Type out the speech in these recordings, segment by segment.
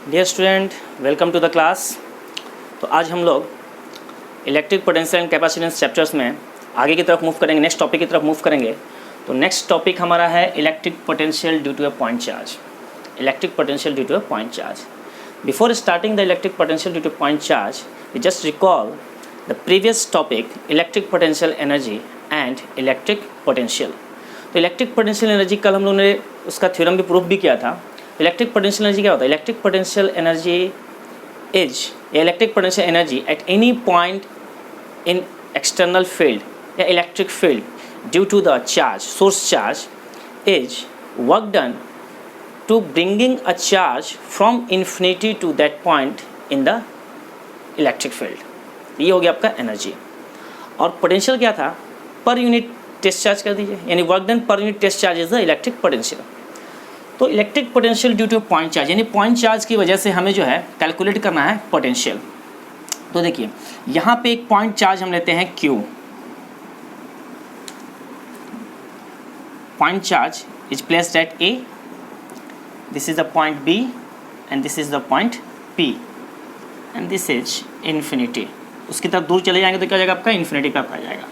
Dear student, welcome to the class. तो आज हम लोग electric potential and capacitance chapters में आगे की तरफ मूव करेंगे, नेक्स्ट टॉपिक की तरफ मूव करेंगे। तो नेक्स्ट टॉपिक हमारा है electric potential due to a point charge. Electric potential due to a point charge. Before starting the electric potential due to point charge, we just recall the previous topic electric potential energy and electric potential. तो electric potential energy कल हम लोगों ने उसका theorem भी proof भी किया था। इलेक्ट्रिक पोटेंशियल एनर्जी क्या होता है? Electric potential energy is electric potential energy at any point in external field या electric field due to the charge, source charge, is work done to bringing a charge from infinity to that point in the electric field. ये हो गया आपका energy. और potential क्या था? पर unit test charge कर दीजिए, यानी work done per unit test charge is the electric potential. तो electric potential due to point charge, यानी पॉइंट चार्ज की वजह से हमें जो है कैलकुलेट करना है पोटेंशियल। तो देखिए यहाँ पे एक पॉइंट चार्ज हम लेते हैं Q। Point charge is placed at A, this is the point B and this is the point P and this is infinity. उसकी तरफ दूर चले जाएंगे तो क्या हो जाएगा? आपका इन्फिनिटी पे आपका आ जाएगा।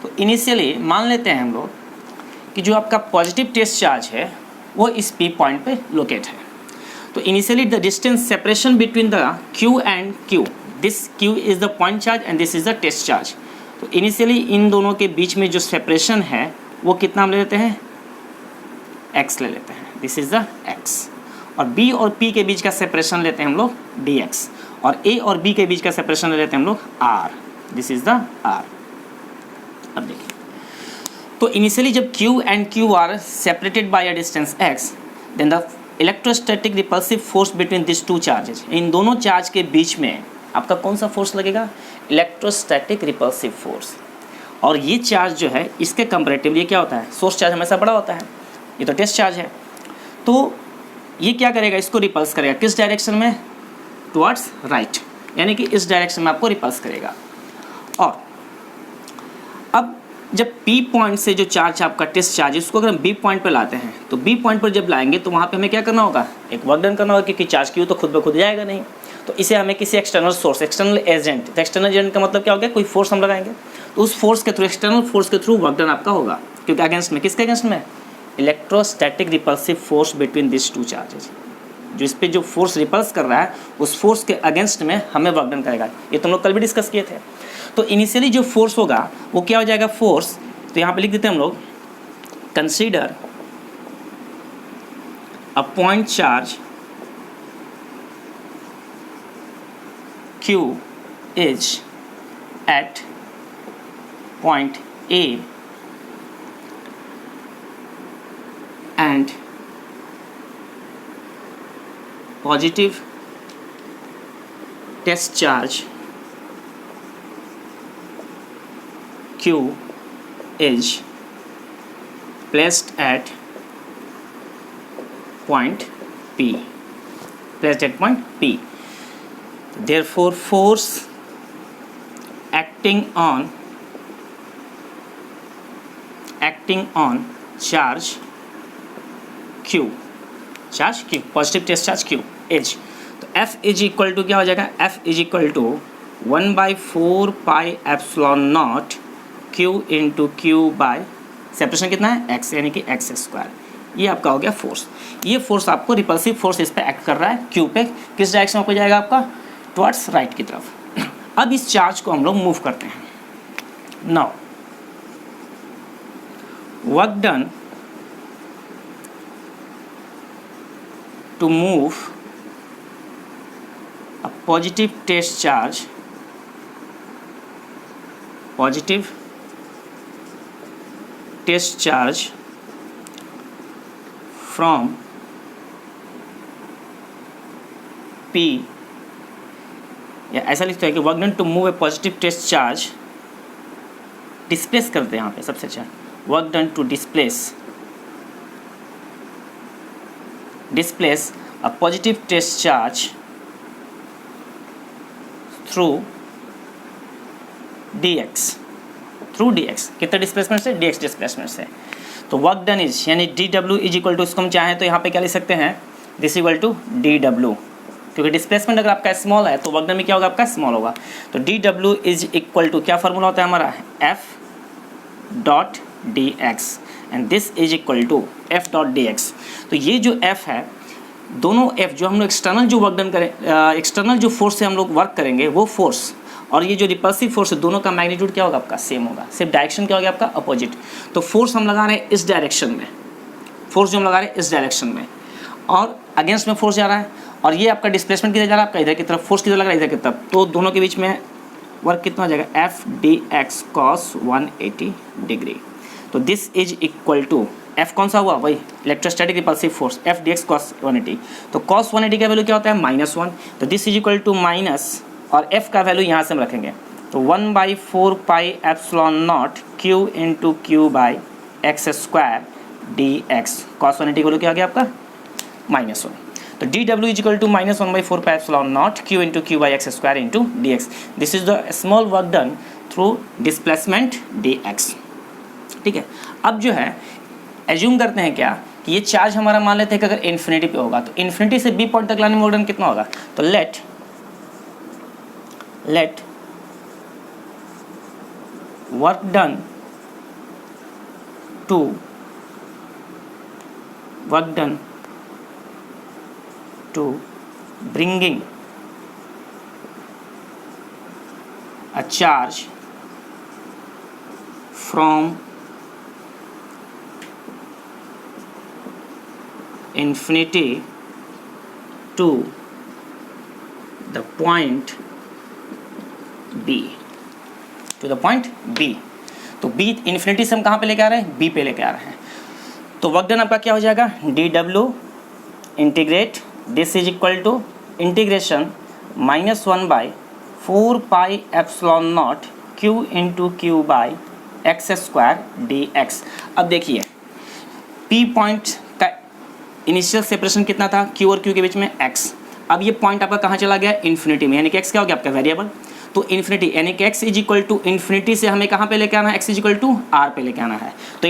तो इनिशियली मान लेते हैं हम लोग कि जो आपका पॉजिटिव टेस्ट चार्ज है वो इस P पॉइंट पे लोकेट है। तो initially the distance separation between the Q and Q, this Q is the point charge and this is the test charge. तो इनिशियली इन दोनों के बीच में जो सेपरेशन है वो कितना हम ले लेते हैं? x ले लेते हैं, दिस इज द x। और B और P के बीच का सेपरेशन लेते हैं हम लोग dx, और A और B के बीच का सेपरेशन ले लेते हैं हम लोग r, this is the r। अब देखिए, तो इनिशियली जब Q and Q are separated by a distance x, then the electrostatic repulsive force between this two charges, इन दोनों चार्ज के बीच में आपका कौन सा फोर्स लगेगा? Electrostatic repulsive force. और ये चार्ज जो है इसके कंपैरेटिवली क्या होता है? सोर्स चार्ज हमेशा बड़ा होता है, ये तो टेस्ट चार्ज है। तो ये क्या करेगा? इसको रिपल्स करेगा किस डायरेक्शन में? टुवर्ड्स राइट, यानी कि इस डायरेक्शन में आपको रिपल्स करेगा। और अब जब P पॉइंट से जो चार्ज आपका टेस्ट चार्ज है उसको अगर हम B पॉइंट पर लाते हैं, तो B पॉइंट पर जब लाएंगे तो वहाँ पे हमें क्या करना होगा? एक वर्क डन करना होगा, क्योंकि चार्ज Q तो खुद ब खुद जाएगा नहीं। तो इसे हमें किसी एक्सटर्नल सोर्स, एक्सटर्नल एजेंट, तो एक्सटर्नल एजेंट का मतलब क्या हो गया? कोई फोर्स हम लगाएंगे, तो उस फोर्स के थ्रू, एक्सटर्नल फोर्स के थ्रू वर्क डन आपका होगा। क्योंकि अगेंस्ट में, किसके अगेंस्ट में? Electrostatic repulsive force between this two charges. जो इस पर जो फोर्स रिपल्स कर रहा है उस फोर्स के अगेंस्ट में हमें वर्क डन करेगा। ये तुम लोग कल भी डिस्कस किए थे। तो इनिशियली जो फोर्स होगा वो क्या हो जाएगा? फोर्स, तो यहाँ पे लिख देते हैं हम लोग, consider a point charge Q is at point A and positive test charge Q is placed at point P. Placed at point P. Therefore, force acting on charge Q, positive test charge Q is, तो F is equal to क्या हो जाएगा? F is equal to 1/4 pi epsilon naught Q into Q by separation कितना है? x, यानी कि x square. ये आपका हो गया फोर्स। ये फोर्स आपको रिपल्सिव फोर्स इस पे एक्ट कर रहा है Q पे। किस डायरेक्शन में आपको जाएगा? आपका टुवर्ड्स राइट की तरफ। अब इस चार्ज को हम लोग मूव करते हैं। Now work done to move a positive test charge, positive test charge from P, या ऐसा लिखते हैं कि work done to move a positive test charge, displace करते हैं यहाँ पे सबसे अच्छा, work done to displace a positive test charge through dx, कितने डिस्प्लेसमेंट से? dx डिस्प्लेसमेंट से। तो वर्क डन इज, यानी dw इज इक्वल टू, इसको हम चाहें तो यहाँ पे क्या लिख सकते हैं? दिस इक्वल टू dw, क्योंकि डिस्प्लेसमेंट अगर आपका स्मॉल है तो वर्क डन में क्या होगा आपका स्मॉल होगा। तो D W is equal to क्या फार्मूला होता है हमारा, F dot D X and this is equal to F dot D X. तो ये जो एफ है, दोनों एफ जो हम लोग एक्सटर्नल जो वर्क डन करें, एक्सटर्नल जो फोर्स से हम लोग वर्क करेंगे वो फोर्स, और ये जो रिपल्सिव फोर्स है दोनों का मैग्नीट्यूड क्या होगा आपका सेम होगा, सिर्फ डायरेक्शन क्या होगा आपका अपोजिट। तो फोर्स हम लगा रहे हैं इस डायरेक्शन में, फोर्स जो हम लगा रहे हैं इस डायरेक्शन में, और अगेंस्ट में फोर्स जा रहा है, और ये आपका डिस्प्लेसमेंट किधर जा रहा है आपका इधर की तरफ, फोर्स किधर लग रहा है इधर की तरफ। तो दोनों के बीच में वर्क कितना हो जाएगा, F D X cos 180 degree. तो this is equal to F कौन सा हुआ, वही electrostatic repulsive force, F D X cos 180। तो कॉस 180 का वैल्यू क्या होता है -1, तो this is equal to minus, और एफ का वैल्यू यहाँ से हम रखेंगे, तो 1/4 pi epsilon naught Q into Q by X square D X. Cos 180 का वैल्यू क्या आ गया आपका -1। तो D W is equal to -1/4 pi epsilon naught Q into Q by X square into D X. This is the small work done through displacement D X. ठीक है, अब जो है एज्यूम करते हैं क्या कि ये चार्ज हमारा मान लेते हैं कि अगर इन्फिनिटी पे होगा, तो इन्फिनिटी से बी पॉइंट तक लाने में वर्क डन कितना होगा। तो let work done to bringing a charge from infinity to the point B, तो B इन्फिनिटी से हम कहाँ पे लेके आ रहे हैं, B पे लेके आ रहे हैं। तो वर्क डन आपका क्या हो जाएगा, D W integrate this is equal to integration -1/4 pi epsilon naught Q into Q by X square D X. अब देखिए P पॉइंट का इनिशियल सेपरेशन कितना था, Q और Q के बीच में x। अब ये पॉइंट आपका कहाँ चला गया, इन्फिनिटी में, यानी कि x क्या हो गया आपका वेरिएबल। तो इन्फिनिटी यानी कि x is equal to infinity से हमें कहाँ पे लेके आना है, x is equal to r पे लेके आना है। तो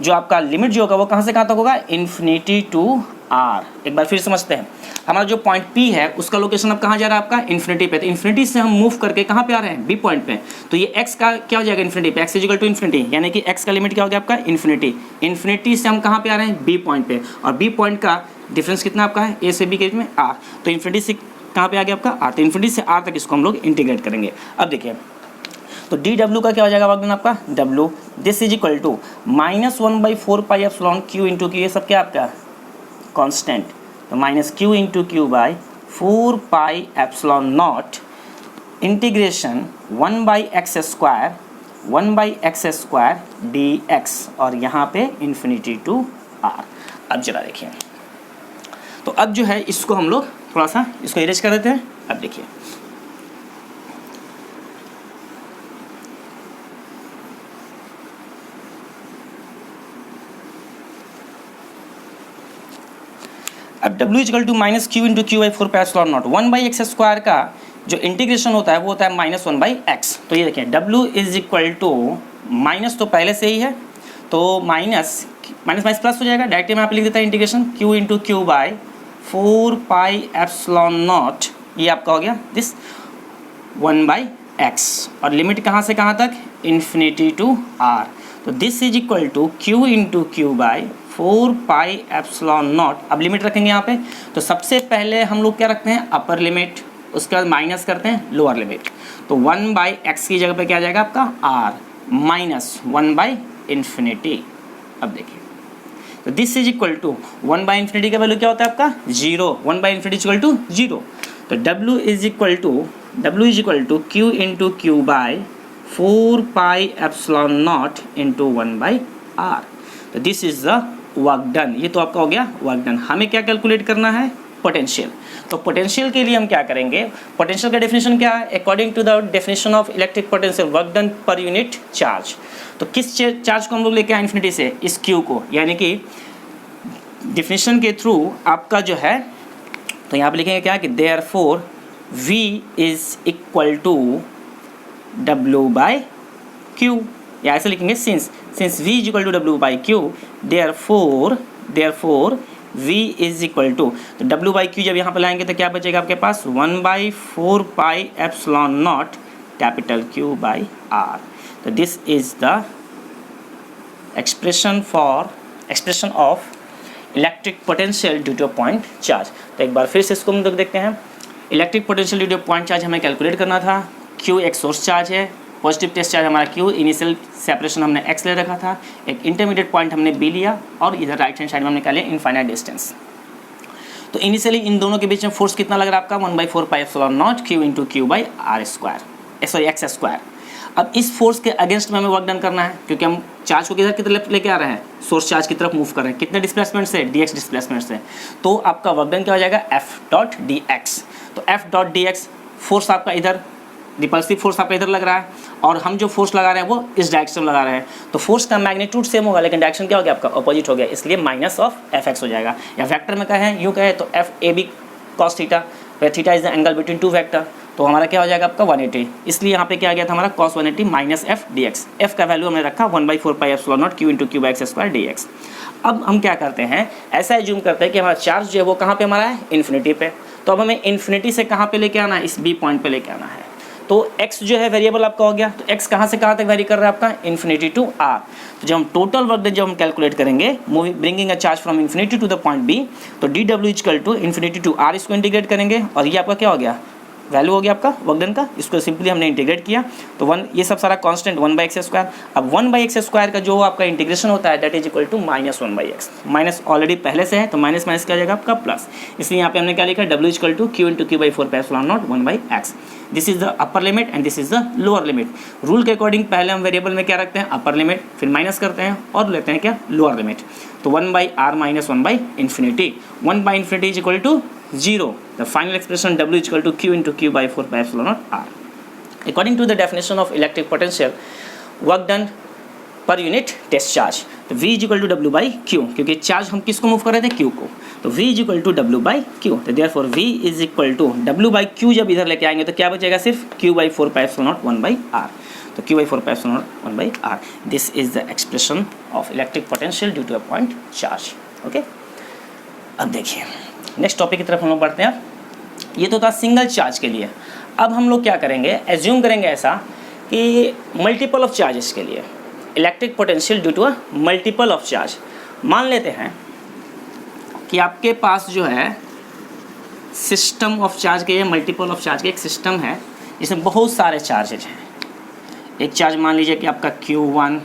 जो आपका लिमिट जो होगा वो कहाँ से कहाँ तक होगा, इन्फिनिटी टू r। एक बार फिर समझते हैं, हमारा जो पॉइंट P है उसका लोकेशन अब कहाँ जा रहा है आपका, इन्फिनिटी पे। तो इन्फिनिटी से हम मूव करके कहाँ पे आ रहे हैं, B पॉइंट पे। तो ये x का क्या हो जाएगा इन्फिनिटी पे, x is equal to infinity, यानी कि x का लिमिट क्या हो गया आपका इन्फिनिटी। इन्फिनिटी से हम कहाँ पे आ रहे हैं, B पॉइंट पे, और B पॉइंट का डिफरेंस कितना आपका है, A से B के बीच में r। तो इन्फिनिटी से कहाँ पे आ गया आपका r, तो इन्फिनिटी से r तक इसको हम लोग इंटीग्रेट करेंगे। अब देखिए तो डी डब्ल्यू का क्या हो जाएगा वर्क डन आपका, W this is equal to -1/4 pi epsilon Q into Q, ये सब क्या आपका कांस्टेंट, तो -q into Q by 4 pi epsilon naught integration 1/x square D X, और यहाँ पे इन्फिनिटी टू r। अब जरा देखिए, तो अब जो है इसको हम लोग थोड़ा सा इसको इरेज कर देते हैं। अब देखिए अब W equal to -q into Q by 4 pi epsilon naught 1/x square का जो इंटीग्रेशन होता है वो होता है -1/x। तो ये देखिए W is equal to minus, तो पहले से ही है, तो माइनस प्लस हो जाएगा, डायरेक्टली मैं यहाँ पे लिख देता है integration q into Q by 4 pi epsilon not, ये आपका हो गया दिस 1/x, और लिमिट कहाँ से कहाँ तक, इन्फिनिटी टू r। तो this is equal to q into Q by 4 pi epsilon naught. अब लिमिट रखेंगे यहाँ पे, तो सबसे पहले हम लोग क्या रखते हैं, अपर लिमिट, उसके बाद माइनस करते हैं लोअर लिमिट। तो 1/x की जगह पे क्या आ जाएगा आपका r माइनस 1/∞। अब देखिए तो दिस इज इक्वल टू 1/∞ का वैल्यू क्या होता है आपका 0, 1/∞ इक्वल टू 0। तो W is equal to Q into Q by 4 pi epsilon naught into 1/r। तो this is the work done. ये तो आपका हो गया वर्क डन। हमें क्या कैलकुलेट करना है, पोटेंशियल। तो पोटेंशियल के लिए हम क्या करेंगे, पोटेंशियल का डेफिनेशन क्या है, according to the definition of electric potential work done per unit charge. तो किस चार्ज को हम लोग लेके आए इन्फिनिटी से, इस क्यू को, यानी कि डेफिनेशन के थ्रू आपका जो है, तो यहाँ पे लिखेंगे क्या कि therefore V is equal to W by Q, या ऐसे लिखेंगे since V is equal to W by Q, therefore V is equal to, तो W/Q जब यहाँ पे लाएंगे तो क्या बचेगा आपके पास 1/4 pi epsilon naught capital Q/R। तो this is the expression of electric potential due to a point charge. तो एक बार फिर से इसको हम लोग देखते हैं। Electric potential due to point charge हमें कैलकुलेट करना था। Q एक सोर्स चार्ज है, पॉजिटिव टेस्ट चार्ज हमारा Q, इनिशियल सेपरेशन हमने X ले रखा था, एक इंटरमीडिएट पॉइंट हमने B लिया और इधर राइट हैंड साइड में हमने निकाले इनफाइनाइट डिस्टेंस। तो इनिशियली इन दोनों के बीच में फोर्स कितना लग रहा है आपका 1/4 pi epsilon naught Q into X²। अब इस फोर्स के अगेंस्ट में हमें वर्क डन करना है, क्योंकि हम चार्ज को किधर की तरफ लेके आ रहे हैं, सोर्स चार्ज की तरफ मूव कर रहे हैं। कितने डिस्प्लेसमेंट से, dx डिस्प्लेसमेंट से। तो आपका वर्क डन क्या हो जाएगा F.dx। तो F.dx फोर्स आपका इधर, रिपल्सिव फोर्स आपका इधर लग रहा है और हम जो फोर्स लगा रहे हैं वो इस डायरेक्शन में लगा रहे हैं। तो फोर्स का मैग्नीट्यूड सेम होगा लेकिन डायरेक्शन क्या हो गया आपका अपोजिट हो गया, इसलिए माइनस ऑफ Fx हो जाएगा। या वेक्टर में कहें, यूँ कहे तो FAB cos theta, where theta is the angle between two vector. तो हमारा क्या हो जाएगा आपका 180, इसलिए यहाँ पे क्या आ गया था हमारा cos 180 माइनस F/dx। F का वैल्यू हमने रखा 1/4 pi epsilon naught Q into Q/X²dx। अब हम क्या करते हैं, ऐसा एज्यूम करते हैं कि हमारा चार्ज जो है वो कहाँ पे हमारा है, इन्फिनिटी पे। तो अब हमें इन्फिनिटी से कहाँ पे लेके आना है, इस B पॉइंट पे लेके आना है। तो x जो है वेरिएबल आपका हो गया, तो x कहाँ से कहाँ तक वेरी कर रहा है आपका, इन्फिनिटी टू R। तो जब हम टोटल वर्क डन जब हम कैलकुलेट करेंगे, bringing a charge from infinity to the point B, तो dW equal to infinity to R, इसको इंटीग्रेट करेंगे और ये आपका क्या हो गया, वैल्यू हो गया आपका वर्क डन का। इसको सिंपली हमने इंटीग्रेट किया तो 1, ये सब सारा कांस्टेंट 1/x²। अब 1/x² का जो आपका इंटीग्रेशन होता है that is equal to -1/x। Minus already पहले से है तो माइनस माइनस क्या जाएगा आपका प्लस, इसलिए यहाँ पे हमने क्या लिखा, W equal to Q into Q/4 pi epsilon naught 1/x। This is the upper limit and this is the lower limit. Rule के अकॉर्डिंग पहले हम वेरिएबल में क्या रखते हैं, अपर लिमिट, फिर माइनस करते हैं और लेते हैं क्या, लोअर लिमिट। तो 1/r minus 1/infinity, 1/infinity is equal to 0. The final expression W is equal to Q into Q/4 pi epsilon naught R. According to the definition of electric potential, work done per unit test charge. तो V is equal to W by Q, क्योंकि charge हम किसको move कर रहे थे, Q को। तो V is equal to W by Q. तो therefore V is equal to W by Q जब इधर लेके आएंगे तो क्या बचेगा, सिर्फ Q/4 pi epsilon naught 1/R। तो Q/4 pi epsilon naught 1/R. This is the expression of electric potential due to a point charge. Okay? अब देखिए नेक्स्ट टॉपिक की तरफ हम लोग बढ़ते हैं। ये तो था सिंगल चार्ज के लिए। अब हम लोग क्या करेंगे, एज्यूम करेंगे ऐसा कि मल्टीपल ऑफ चार्जेस के लिए electric potential due to a multiple of charge. मान लेते हैं कि आपके पास जो है सिस्टम ऑफ चार्ज के, मल्टीपल ऑफ चार्ज के एक सिस्टम है जिसमें बहुत सारे चार्जेज हैं। एक चार्ज मान लीजिए कि आपका Q1,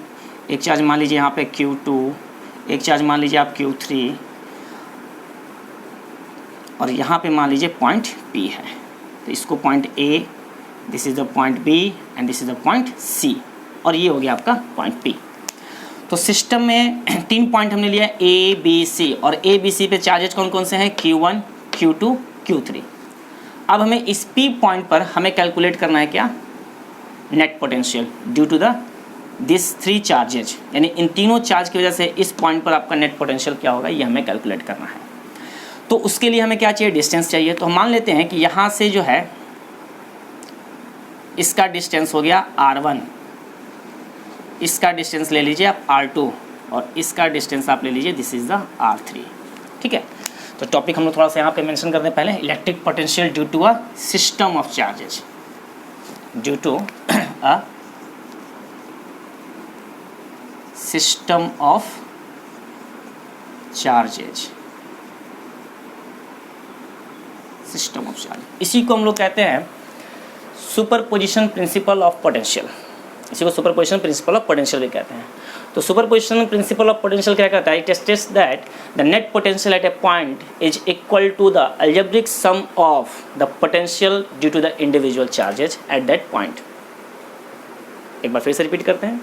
एक चार्ज मान लीजिए यहाँ पे Q2, एक चार्ज मान लीजिए आप Q3 और यहाँ पे मान लीजिए पॉइंट P है। तो इसको point A, this is the point B and this is the point C, और ये हो गया आपका पॉइंट P। तो सिस्टम में 3 पॉइंट हमने लिया A, B, C, और A, B, C पे चार्जेज कौन कौन से हैं, Q1, Q2, Q3। अब हमें इस P पॉइंट पर हमें कैलकुलेट करना है क्या, net potential due to the this 3 charges, यानी इन तीनों चार्ज की वजह से इस पॉइंट पर आपका नेट पोटेंशियल क्या होगा, ये हमें कैलकुलेट करना है। तो उसके लिए हमें क्या चाहिए, डिस्टेंस चाहिए। तो हम मान लेते हैं कि यहाँ से जो है इसका डिस्टेंस हो गया R1, इसका डिस्टेंस ले लीजिए आप R2 और इसका डिस्टेंस आप ले लीजिए दिस इज़ द R3। ठीक है, तो टॉपिक हम लोग थोड़ा सा यहाँ पे मेंशन करते हैं पहले, electric potential due to a system of charges, due to a system of charges, system of charge. इसी को हम लोग कहते हैं सुपरपोजिशन प्रिंसिपल ऑफ पोटेंशियल, इसी को सुपरपोजिशन प्रिंसिपल ऑफ पोटेंशियल भी कहते हैं। तो सुपरपोजिशन प्रिंसिपल ऑफ पोटेंशियल क्या कहता है, it states that the net potential at a point is equal to the algebraic sum of the potential due to the individual charges at that point. एक बार फिर से रिपीट करते हैं,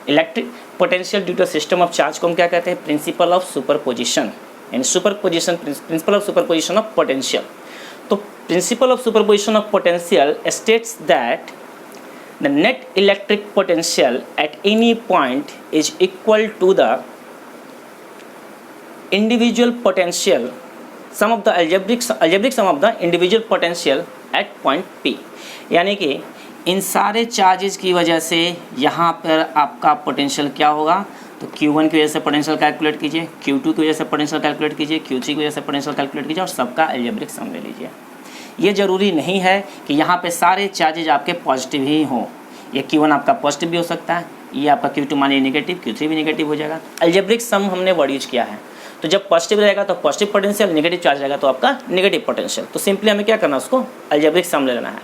electric potential due to system of charge को हम क्या कहते हैं, principle of superposition, and superposition principle of superposition of potential. तो principle of superposition of potential states that the net electric potential at any point is equal to the individual potential sum of the algebraic sum of the individual potential at point P। यानी कि इन सारे charges की वजह से यहाँ पर आपका potential क्या होगा, तो Q1 की वजह से पोटेंशियल कैलकुलेट कीजिए, Q2 की वजह से पोटेंशियल कैलकुलेट कीजिए, Q3 की वजह से पोटेंशियल कैलकुलेट कीजिए और सबका अलजेब्रिक सम ले लीजिए। ये ज़रूरी नहीं है कि यहाँ पे सारे चार्जेज आपके पॉजिटिव ही हों। ये Q1 आपका पॉजिटिव भी हो सकता है, ये आपका Q2 मानिए नेगेटिव, Q3 भी नेगेटिव हो जाएगा। अलजेब्रिक सम हमने वर्ड यूज किया है, तो जब पॉजिटिव रहेगा तो पॉजिटिव पोटेंशियल, नेगेटिव चार्ज रहेगा तो आपका नेगेटिव पोटेंशियल। तो सिंपली हमें क्या करना है, उसको अलजेब्रिक सम ले लेना है,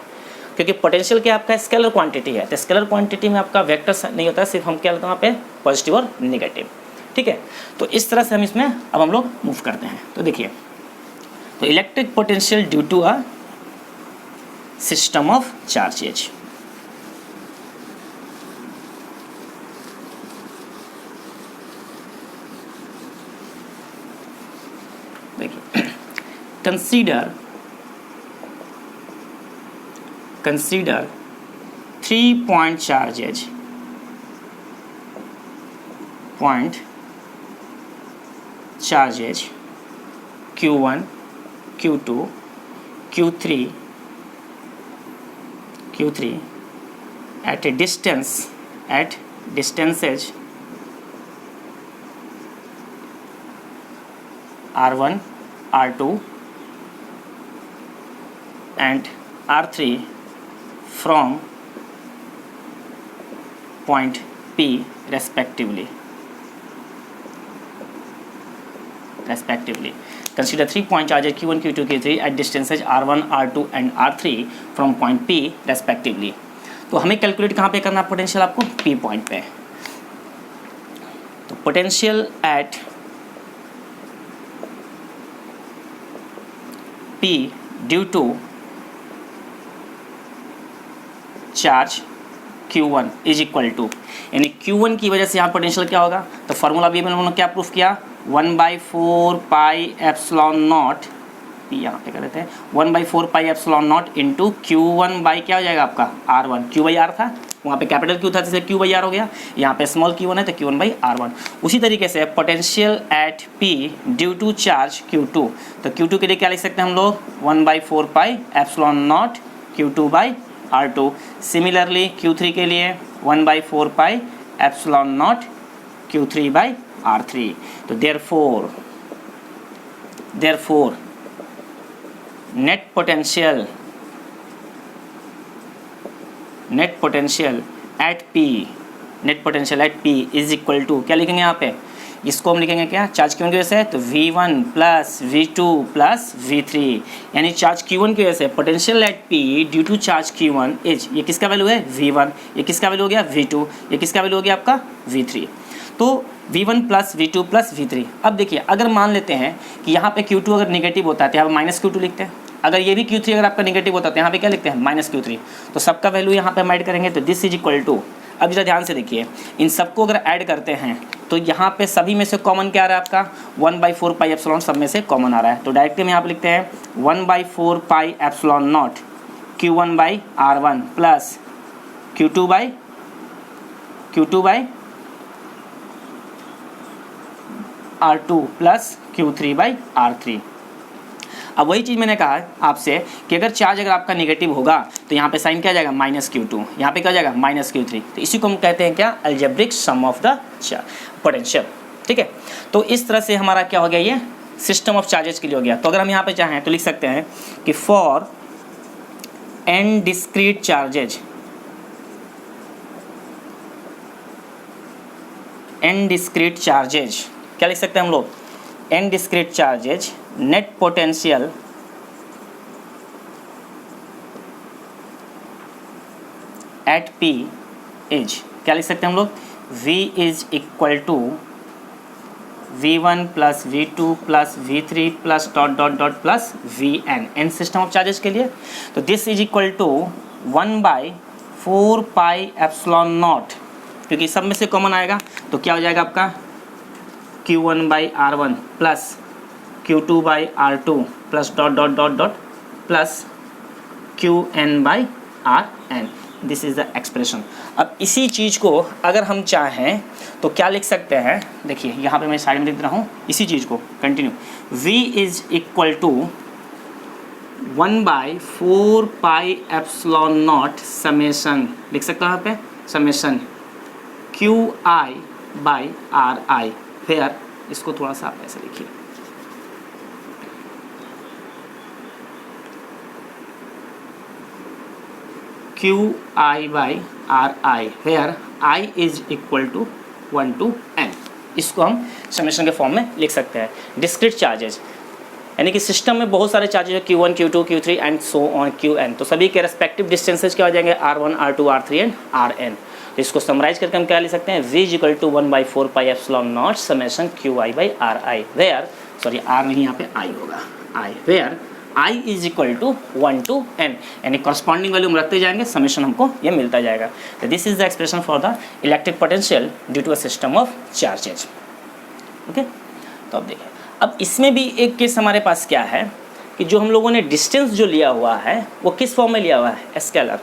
क्योंकि पोटेंशियल क्या आपका स्केलर क्वांटिटी है, तो स्केलर क्वांटिटी में आपका वेक्टर नहीं होता है, सिर्फ हम क्या लेते हैं वहाँ पे पॉजिटिव और नेगेटिव। ठीक है, तो इस तरह से हम इसमें अब हम लोग मूव करते हैं। तो देखिए, तो electric potential due to a system of charges. देखिए, consider 3-point charges, Q1, Q2, Q3 at distances R1, R2 and R3 from point P respectively. Consider 3-point charges Q1, Q2, Q3 at distances R1, R2 and R3 from point P respectively. तो हमें calculate कहाँ पे करना potential, आपको P point पे। तो potential at P due to charge Q1 is equal to, यानी Q1 की वजह से यहाँ पोटेंशियल क्या होगा, तो फार्मूला भी मैंने क्या प्रूफ किया, 1/4 पाई एप्सिलॉन नॉट, यहाँ पे कर लेते हैं 1/4 pi epsilon naught into Q1 by क्या हो जाएगा आपका R1, Q/R था, वहाँ पे कैपिटल Q था इसलिए Q/R हो गया, यहाँ पे स्मॉल Q1 है तो Q1/R1। उसी तरीके से potential at P due to charge Q2, तो Q2 के लिए क्या लिख सकते हैं हम लोग, 1/4 pi epsilon not Q2/R2। Similarly Q3 के लिए 1/4 पाई एप्सिलॉन नॉट Q3/R3। तो therefore net potential at P is equal to, क्या लिखेंगे यहाँ पे, इसको हम लिखेंगे क्या, चार्ज Q1 की वजह से तो V1 plus V2 plus V3, यानी चार्ज Q1 की वजह से potential at P due to charge Q1 is, ये किसका वैल्यू है V1, ये किसका वैल्यू हो गया V2, ये किसका वैल्यू हो गया आपका V3। तो V1 plus V2 plus V3। अब देखिए, अगर मान लेते हैं कि यहाँ पे Q2 अगर नेगेटिव होता है तो यहाँ पे माइनस Q2 लिखते हैं, अगर ये भी Q3 अगर आपका नेगेटिव होता है तो यहाँ पे क्या लिखते हैं माइनस Q3, तो सबका वैल्यू यहाँ पे हम ऐड करेंगे तो दिस इज इक्वल टू, अब जरा ध्यान से देखिए, इन सबको अगर ऐड करते हैं तो यहाँ पे सभी में से कॉमन क्या आ रहा है आपका, 1/4 पाई एप्सिलॉन सब में से कॉमन आ रहा है, तो डायरेक्टली हम यहाँ पे लिखते हैं 1/4 pi epsilon not Q1/R1 plus Q2/R2 plus Q3/R3। अब वही चीज़ मैंने कहा आपसे कि अगर चार्ज अगर आपका नेगेटिव होगा तो यहाँ पे साइन क्या जाएगा माइनस Q2, यहाँ पे क्या जाएगा माइनस Q3, तो इसी को हम कहते हैं क्या, algebraic sum of the potential. ठीक है, तो इस तरह से हमारा क्या हो गया, ये सिस्टम ऑफ चार्जेस के लिए हो गया। तो अगर हम यहाँ पे चाहें तो लिख सकते हैं कि फॉर n डिस्क्रीट चार्जेज, क्या लिख सकते हैं हम लोग, n discrete charges net potential at P is, क्या लिख सकते हैं हम लोग, V is equal to V1 plus V2 plus V3 plus dot dot dot plus Vn, n system of charges के लिए। तो this is equal to 1/4 pi epsilon naught, क्योंकि सब में से कॉमन आएगा तो क्या हो जाएगा आपका Q1/R1 plus Q2/R2 plus dot dot dot dot plus Qn/Rn, this is the expression. अब इसी चीज़ को अगर हम चाहें तो क्या लिख सकते हैं, देखिए यहाँ पे मैं साइड में लिख रहा हूँ इसी चीज़ को, continue, V is equal to 1/4 pi epsilon naught summation, लिख सकता हूँ यहाँ पे summation QI by R I, where, इसको थोड़ा सा आप ऐसे लिखिए, Q I by R I, where I is equal to 1 to n। इसको हम समेशन के फॉर्म में लिख सकते हैं। डिस्क्रीट चार्जेज यानी कि सिस्टम में बहुत सारे चार्जेज है, Q1, Q2, Q3 and so on Qn, तो सभी के रेस्पेक्टिव डिस्टेंसेज क्या हो जाएंगे, R1, R2, R3 and Rn। तो इसको समराइज करके हम क्या लिख सकते हैं, V equal to 1/4 pi epsilon naught summation QI by RI, where sorry R नहीं यहाँ पे I होगा, I, where I is equal to 1 to n, यानी कॉरस्पॉन्डिंग वैल्यू हम रखते जाएंगे, समेशन हमको ये मिलता जाएगा। तो this is the expression for the electric potential due to a system of charges. Okay, तो अब देखिए, अब इसमें भी एक केस हमारे पास क्या है कि जो हम लोगों ने डिस्टेंस जो लिया हुआ है वो किस फॉर्म में लिया हुआ है, स्केलर।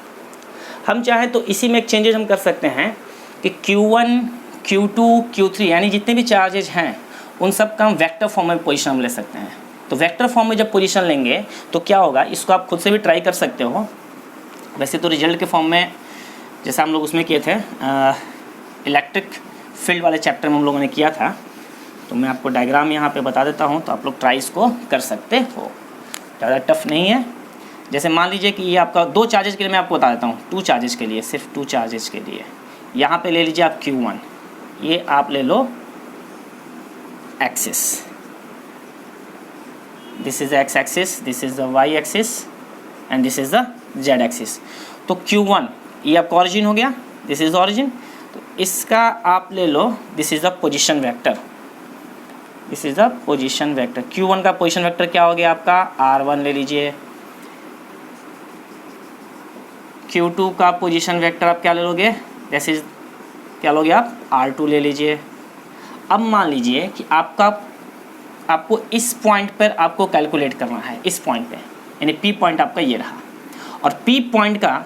हम चाहें तो इसी में एक चेंजेस हम कर सकते हैं कि Q1, Q2, Q3 यानी जितने भी चार्जेज हैं उन सब का हम वेक्टर फॉर्म में पोजीशन हम ले सकते हैं। तो वेक्टर फॉर्म में जब पोजीशन लेंगे तो क्या होगा, इसको आप खुद से भी ट्राई कर सकते हो। वैसे तो रिजल्ट के फॉर्म में जैसा हम लोग उसमें किए थे इलेक्ट्रिक फील्ड वाले चैप्टर में हम लोगों ने किया था, तो मैं आपको डायग्राम यहाँ पे बता देता हूँ, तो आप लोग ट्राई इसको कर सकते हो, ज़्यादा टफ नहीं है। जैसे मान लीजिए कि ये आपका 2 चार्जेज के लिए मैं आपको बता देता हूँ, 2 चार्जेज के लिए, सिर्फ 2 चार्जेज के लिए। यहाँ पे ले लीजिए आप Q1, ये आप ले लो axis, this is X axis, this is the Y axis and this is the Z axis. तो Q1 ये आपका ऑरिजिन हो गया, दिस इज ऑरिजिन, तो इसका आप ले लो, this is the position vector, this is the position vector. Q1 का पोजीशन वेक्टर क्या हो गया आपका, R1 ले लीजिए। Q2 का पोजीशन वेक्टर आप क्या ले लोगे, दिस इज क्या लोगे आप, R2 ले लीजिए। अब मान लीजिए कि आपको इस पॉइंट पर आपको कैलकुलेट करना है, इस पॉइंट पे, यानी P पॉइंट आपका ये रहा, और P पॉइंट का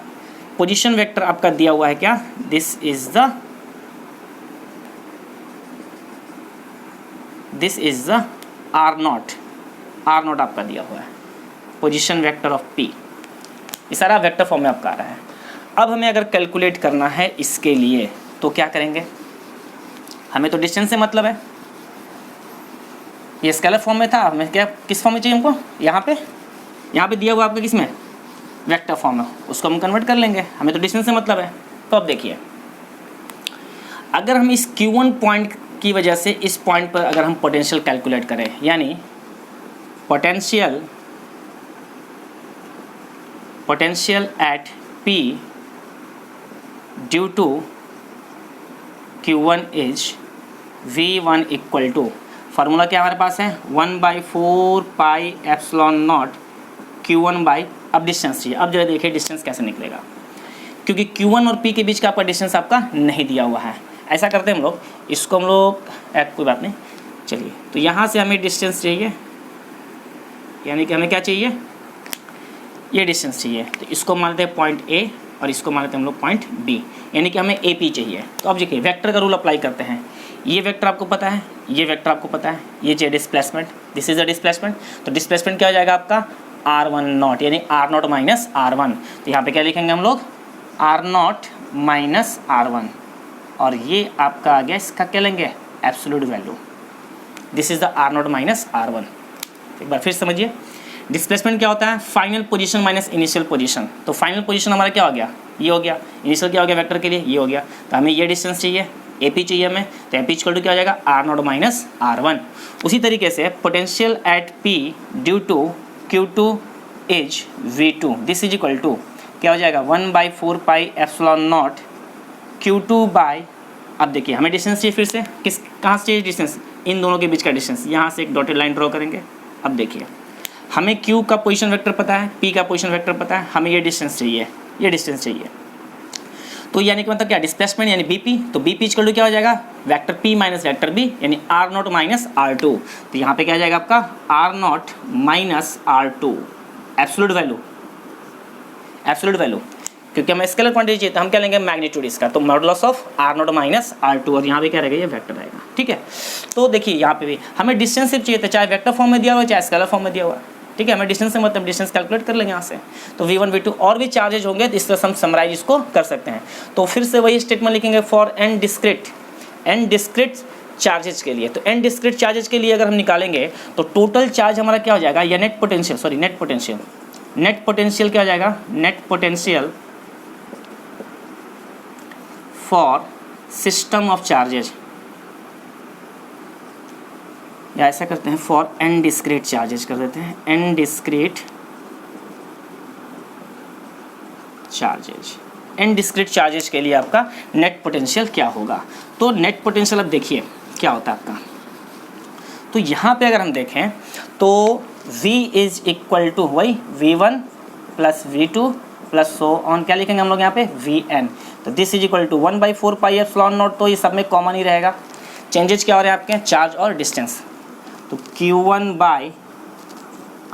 पोजीशन वेक्टर आपका दिया हुआ है क्या, दिस इज द R0 आपका दिया हुआ है, पोजीशन वेक्टर ऑफ P। ये सारा वेक्टर फॉर्म में आपका आ रहा है। अब हमें अगर कैलकुलेट करना है इसके लिए तो क्या करेंगे, हमें तो डिस्टेंस से मतलब है, ये स्केलर फॉर्म में था, हमें क्या किस फॉर्म में चाहिए हमको, यहाँ पे दिया हुआ आपका किस में, वेक्टर फॉर्म में, उसको हम कन्वर्ट कर लेंगे, हमें तो डिस्टेंस से मतलब है। तो अब देखिए, अगर हम इस Q1 पॉइंट की वजह से इस पॉइंट पर अगर हम पोटेंशियल कैलकुलेट करें, यानी potential at P due to Q1 is V1 equal to, formula क्या हमारे पास है, 1/4 pi epsilon naught Q1 by, अब डिस्टेंस चाहिए। अब जरा देखिए डिस्टेंस कैसे निकलेगा, क्योंकि Q1 और P के बीच का आपका डिस्टेंस आपका नहीं दिया हुआ है। ऐसा करते हैं हम लोग, इसको हम लोग कोई बात नहीं, चलिए, तो यहाँ से हमें डिस्टेंस चाहिए, यानी कि हमें क्या चाहिए, ये डिस्टेंस चाहिए। तो इसको मान लेते हैं पॉइंट A और इसको मान लेते हैं हम लोग पॉइंट B, यानी कि हमें AP चाहिए। तो अब देखिए वेक्टर का रूल अप्लाई करते हैं, ये वेक्टर आपको पता है, ये वेक्टर आपको पता है, ये चाहिए displacement, this is the displacement. तो डिस्प्लेसमेंट क्या हो जाएगा आपका, R1 नॉट, यानी R0 माइनस R1। तो यहाँ पे क्या लिखेंगे हम लोग, R0 माइनस R1, और ये आपका आ गया, इसका क्या लेंगे, absolute value, this is the R0 minus R1। एक बार फिर समझिए, डिस्प्लेसमेंट क्या होता है, final position minus initial position. तो फाइनल पोजीशन हमारा क्या हो गया, ये हो गया, इनिशियल क्या हो गया वेक्टर के लिए, ये हो गया। तो हमें ये डिस्टेंस चाहिए, AP चाहिए हमें, तो AP इक्वल टू क्या हो जाएगा, R0 माइनस R1। उसी तरीके से potential at P due to Q2 is V2, this is equal to क्या हो जाएगा, 1/4 pi epsilon not Q2 by, अब देखिए हमें डिस्टेंस चाहिए फिर से, कहाँ से चाहिए डिस्टेंस, इन दोनों के बीच का डिस्टेंस। यहाँ से एक डॉटेड लाइन ड्रॉ करेंगे। अब देखिए हमें Q का पोजीशन वेक्टर पता है, P का पोजीशन वेक्टर पता है, हमें ये डिस्टेंस चाहिए, ये डिस्टेंस चाहिए। तो यानी कि मतलब क्या, डिस्प्लेसमेंट यानी BP, तो BP इक्वल टू क्या हो जाएगा, vector P minus vector B, यानी R0 माइनस R2। तो यहाँ पे क्या आ जाएगा आपका, R0 minus R2, absolute value, क्योंकि हमें स्केलर क्वांटिटी चाहिए, तो हम क्या लेंगे, मैग्नीट्यूड इसका, तो modulus of R0 minus R2, और यहाँ पे क्या रहेगा, ये वेक्टर रहेगा। ठीक है, तो देखिए यहाँ पे भी हमें डिस्टेंस सिर्फ चाहिए था, चाहे वेक्टर फॉर्म में दिया हुआ चाहे स्केलर फॉर्म में दिया हुआ। ठीक है, हमें डिस्टेंस से मतलब डिस्टेंस कैलकुलेट कर लेंगे यहाँ से। तो V1 V2 और भी चार्जेज होंगे, तो इस तरह हम समराइज इसको कर सकते हैं। तो फिर से वही स्टेटमेंट लिखेंगे, for N discrete n discrete charges के लिए। तो n डिस्क्रीट चार्जेज के लिए अगर हम निकालेंगे तो टोटल चार्ज हमारा क्या हो जाएगा, या नेट पोटेंशियल क्या हो जाएगा, net potential for system of charges, या ऐसा करते हैं फॉर n डिस्क्रीट चार्जेज कर देते हैं, n discrete charges. n discrete charges के लिए आपका नेट पोटेंशियल क्या होगा। तो नेट पोटेंशियल अब देखिए क्या होता है आपका। तो यहाँ पे अगर हम देखें तो V इज इक्वल टू वही V1 plus V2 plus so on, क्या लिखेंगे हम लोग यहाँ पे Vn। तो this is equal to 1/4 pi epsilon naught, तो ये सब में कॉमन ही रहेगा। चेंजेस क्या हो रहे हैं आपके, चार्ज और डिस्टेंस। तो Q1 by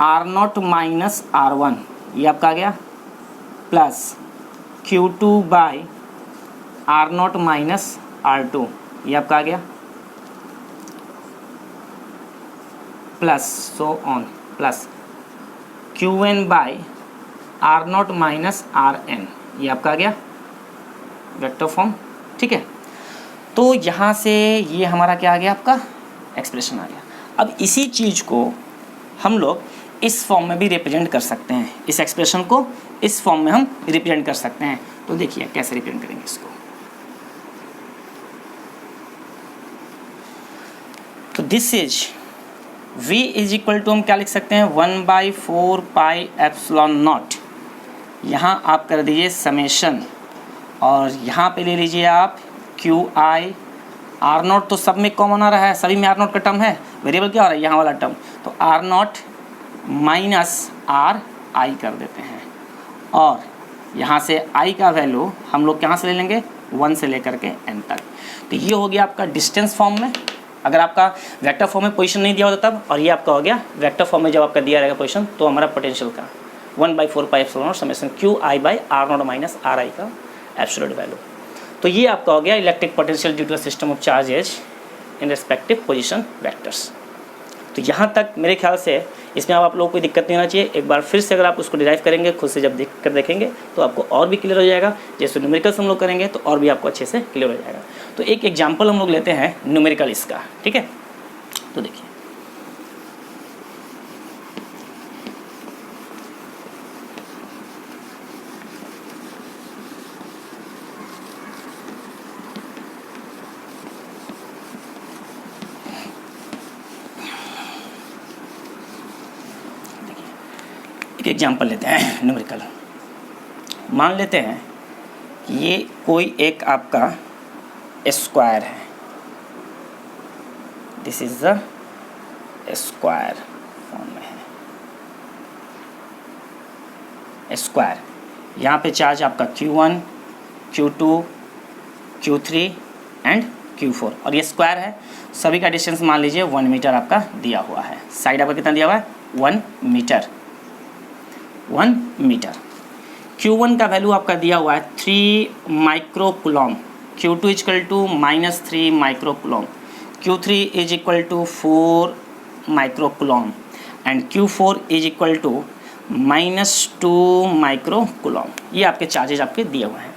R0 minus R1 ये आपका आ गया, plus Q2 by R0 minus R2 ये आपका आ गया, plus so on, plus Qn by R0 minus Rn ये आपका आ गया वेक्टर फॉर्म। ठीक है, तो यहाँ से ये हमारा क्या आ गया, आपका एक्सप्रेशन आ गया। अब इसी चीज़ को हम लोग इस फॉर्म में भी रिप्रेजेंट कर सकते हैं, इस एक्सप्रेशन को इस फॉर्म में हम रिप्रेजेंट कर सकते हैं। तो देखिए कैसे रिप्रेजेंट करेंगे इसको। तो this is V is equal to हम क्या लिख सकते हैं, 1/4 पाई एप्सिलॉन नॉट, यहाँ आप कर दीजिए समेशन, और यहाँ पे ले लीजिए आप QI R0, तो सब में कॉमन आ रहा है, सभी में R0 का टर्म है, वेरिएबल क्या हो रहा है यहाँ वाला टर्म, तो R0 माइनस RI कर देते हैं, और यहाँ से I का वैल्यू हम लोग कहाँ से ले लेंगे, 1 से लेकर के n तक। तो ये हो गया आपका डिस्टेंस फॉर्म में, अगर आपका वेक्टर फॉर्म में पोजीशन नहीं दिया होता तब, और ये आपका हो गया वेक्टर फॉर्म में जब आपका दिया रहेगा पोजीशन, तो हमारा पोटेंशियल का 1/4 pi epsilon naught summation QI by R0 minus RI का एब्सोल्यूट वैल्यू। तो ये आपका हो गया electric potential due to system of charges in respective position vectors. तो यहाँ तक मेरे ख्याल से इसमें अब आप लोगों को कोई दिक्कत नहीं होना चाहिए। एक बार फिर से अगर आप उसको डिराइव करेंगे खुद से, जब देख कर देखेंगे तो आपको और भी क्लियर हो जाएगा। जैसे न्यूमेरिकल्स हम लोग करेंगे तो और भी आपको अच्छे से क्लियर हो जाएगा। तो एक एग्जाम्पल हम लोग लेते हैं न्यूमेरिकल इसका, ठीक है। तो देखिए एक एग्जाम्पल लेते हैं न्यूमेरिकल। मान लेते हैं कि ये कोई एक आपका स्क्वायर है, this is the square form में है स्क्वायर। यहाँ पे चार्ज आपका Q1, Q2, Q3 and Q4, और ये स्क्वायर है। सभी का डिस्टेंस मान लीजिए 1 मीटर आपका दिया हुआ है। साइड आपका कितना दिया हुआ है, 1 मीटर। 1 मीटर। Q1 का वैल्यू आपका दिया हुआ है 3 microcoulomb, Q2 is equal to -3 microcoulomb, Q3 is equal to 4 microcoulomb and Q4 is equal to -2 microcoulomb. ये आपके चार्जेज आपके दिए हुए हैं।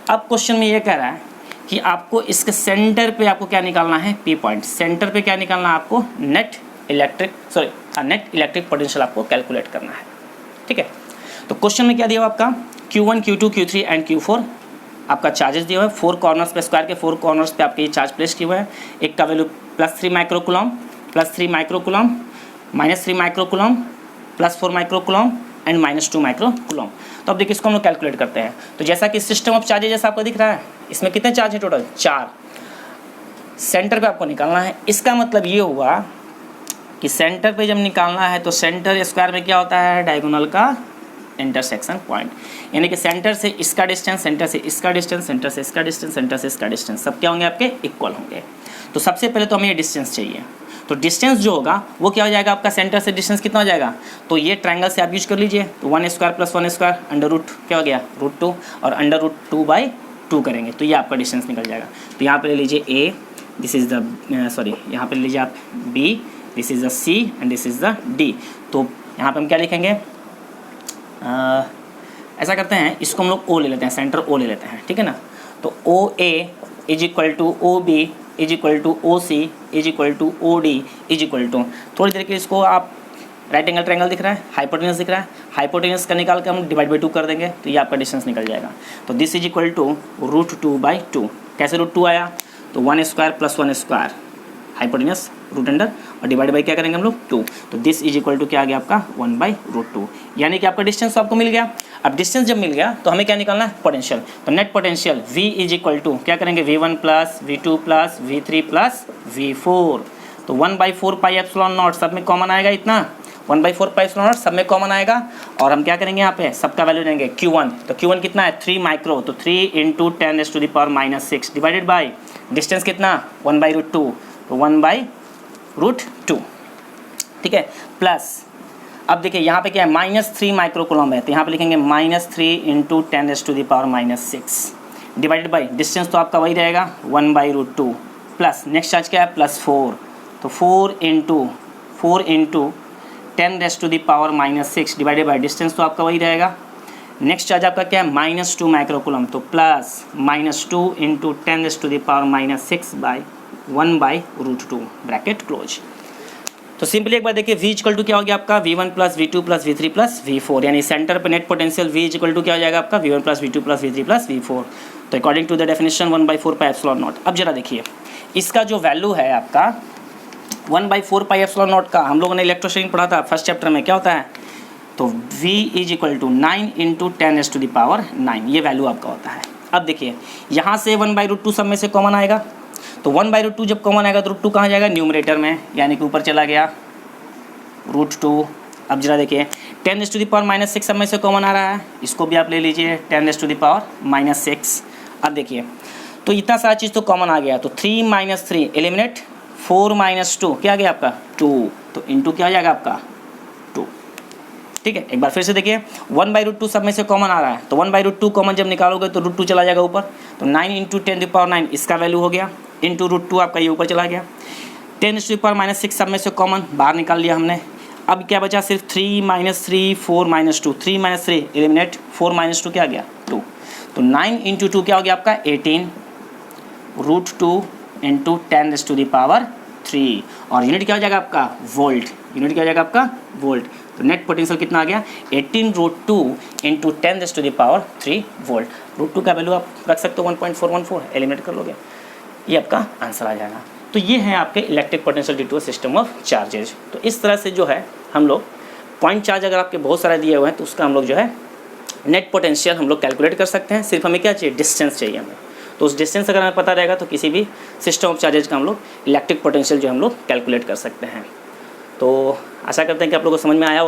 अब क्वेश्चन में ये कह रहा है कि आपको इसके सेंटर पे आपको क्या निकालना है, P पॉइंट। सेंटर पे क्या निकालना है आपको, नेट इलेक्ट्रिक पोटेंशियल आपको कैलकुलेट करना है, ठीक है। तो क्वेश्चन में क्या दिया हुआ आपका, Q1, Q2, Q3 and Q4 आपका चार्जेस दिया हुआ है। 4 कॉर्नर्स पे, स्क्वायर के 4 कॉर्नर्स पे आपके ये चार्ज प्लेस किए हुए हैं। एक का value +3 microcoulomb, +3 microcoulomb, -3 microcoulomb, +4 microcoulomb and -2 microcoulomb. तो अब देखिए इसको हम लोग कैलकुलेट करते हैं। तो जैसा कि सिस्टम ऑफ चार्जेस जैसा आपको दिख रहा है, इसमें कितने चार्ज है टोटल, 4। सेंटर पे आपको निकालना है। इसका मतलब ये हुआ कि सेंटर पे जब निकालना है तो सेंटर स्क्वायर में क्या होता है, डायगोनल का इंटरसेक्शन पॉइंट, यानी कि सेंटर से इसका डिस्टेंस, सेंटर से इसका डिस्टेंस, सेंटर से इसका डिस्टेंस, सेंटर से इसका डिस्टेंस, सब क्या होंगे आपके, इक्वल होंगे। तो सबसे पहले तो हमें ये डिस्टेंस चाहिए। तो डिस्टेंस जो होगा वो क्या हो जाएगा आपका, सेंटर से डिस्टेंस कितना हो जाएगा, तो ये ट्रायंगल से आप यूज कर लीजिए। तो 1 स्क्वायर + 1 स्क्वायर अंडर रूट क्या हो गया, √2, और अंडर रूट 2/2 करेंगे तो ये आपका डिस्टेंस निकल जाएगा। तो यहाँ पे ले लीजिए A, this is the sorry, यहाँ पे ले लीजिए आप B, this is the C and this is the D। तो यहाँ पे हम क्या लिखेंगे, ऐसा करते हैं, इसको हम लोग O ले लेते हैं, सेंटर O ले लेते हैं, ठीक है ना। तो OA is equal to O B is equal to O C is equal to O D is equal to, थोड़ी देर के इसको आप राइट एंगल ट्रायंगल दिख रहा है, हाइपोटेनस दिख रहा है, हाइपोटेनस का निकाल के हम डिवाइड बाई 2 कर देंगे तो ये आपका डिस्टेंस निकल जाएगा। तो दिस इज इक्वल टू √2/2। कैसे √2 आया, तो 1 square plus 1 square hypotenuse root under और डिवाइड बाई क्या करेंगे हम लोग 2। तो दिस इज इक्वल टू क्या आ गया आपका 1/√2, यानी कि आपका डिस्टेंस तो आपको मिल गया। अब डिस्टेंस जब मिल गया तो हमें क्या निकालना है, पोटेंशियल। तो net potential V is equal to क्या करेंगे V1 plus V2 plus V3 plus V4। तो 1/4 पाई एप्सिलॉन नॉट सब में कॉमन आएगा, इतना 1/4 पाई एप्सिलॉन नॉट सब में कॉमन आएगा। और हम क्या करेंगे यहाँ पे सबका वैल्यू लेंगे Q1। तो Q1 कितना है 3 माइक्रो, तो 3 × 10⁻⁻6 डिवाइडेड बाई डिस्टेंस कितना 1/√2, तो 1/√2, ठीक है। प्लस अब देखिए यहाँ पे क्या है -3 माइक्रो कूलम है, तो यहाँ पे लिखेंगे -3 × 10⁻⁻6 डिवाइडेड बाई डिस्टेंस तो आपका वही रहेगा 1/√2 प्लस नेक्स्ट चार्ज क्या है +4, तो 4 × 10⁻⁻6 डिवाइडेड बाई डिस्टेंस तो आपका वही रहेगा। नेक्स्ट चार्ज आपका क्या है -2 माइक्रो कूलम, तो प्लस -2 × 10⁻⁻6/1/√2 ब्रैकेट क्लोज। तो सिंपली एक बार देखिए V इक्वल टू क्या हो गया आपका V1 plus V2 plus V3 plus V4, यानी सेंटर पे net potential V equal to क्या हो जाएगा आपका V1 plus V2 plus V3 plus V4। तो according to the definition 1/4 pi epsilon naught. अब जरा देखिए इसका जो वैल्यू है आपका 1/4 पाई एप्सिलॉन नॉट का, हम लोगों ने इलेक्ट्रोस्टैटिक पढ़ा था फर्स्ट चैप्टर में, क्या होता है तो V इज इक्वल टू 9 × 10⁻9 ये वैल्यू आपका होता है। अब देखिए यहाँ से 1/√2 सब में से कॉमन आएगा, तो 1/√2 जब कॉमन आएगा तो √2 कहाँ जाएगा न्यूमरेटर में, यानी कि ऊपर चला गया √2। अब जरा देखिए 10⁻⁻6 सब में से कॉमन आ रहा है, इसको भी आप ले लीजिए 10⁻⁻6। अब देखिए तो इतना सारा चीज़ तो कॉमन आ गया, तो 3 - 3 एलिमिनेट, 4 - 2 क्या आ गया आपका 2, तो इंटू क्या हो जाएगा आपका 2, ठीक है। एक बार फिर से देखिए 1/√2 सब में से कॉमन आ रहा है, तो 1/√2 कॉमन जब निकालोगे तो √2 चला जाएगा ऊपर, तो 9 × 10⁻9 इसका वैल्यू हो गया, इंटू √2 आपका ये ऊपर चला गया। 10⁻⁻6 सब में से कॉमन बाहर निकाल लिया हमने। अब क्या बचा सिर्फ 3 - 3 4 - 2, 3 - 3 एलिमिनेट, 4 - 2 क्या आ गया 2, तो 9 × 2 क्या हो गया आपका 18, √2 × 10⁻3 और यूनिट क्या हो जाएगा आपका वोल्ट, यूनिट क्या हो जाएगा आपका वोल्ट। तो नेट पोटेंशियल कितना आ गया 18√2 × 10⁻3 वोल्ट। √2 का वैल्यू आप रख सकते हो 1.414, एलिमिनेट कर लोगे ये आपका आंसर आ जाएगा। तो ये है आपके electric potential due to system of charges. तो इस तरह से जो है हम लोग पॉइंट चार्ज अगर आपके बहुत सारे दिए हुए हैं तो उसका हम लोग जो है नेट पोटेंशियल हम लोग कैलकुलेट कर सकते हैं। सिर्फ हमें क्या चाहिए डिस्टेंस चाहिए हमें, तो उस डिस्टेंस अगर हमें पता रहेगा तो किसी भी सिस्टम ऑफ चार्जेज का हम लोग इलेक्ट्रिक पोटेंशियल जो हम लोग कैलकुलेट कर सकते हैं। तो आशा करते हैं कि आप लोगों को समझ में आया होगा।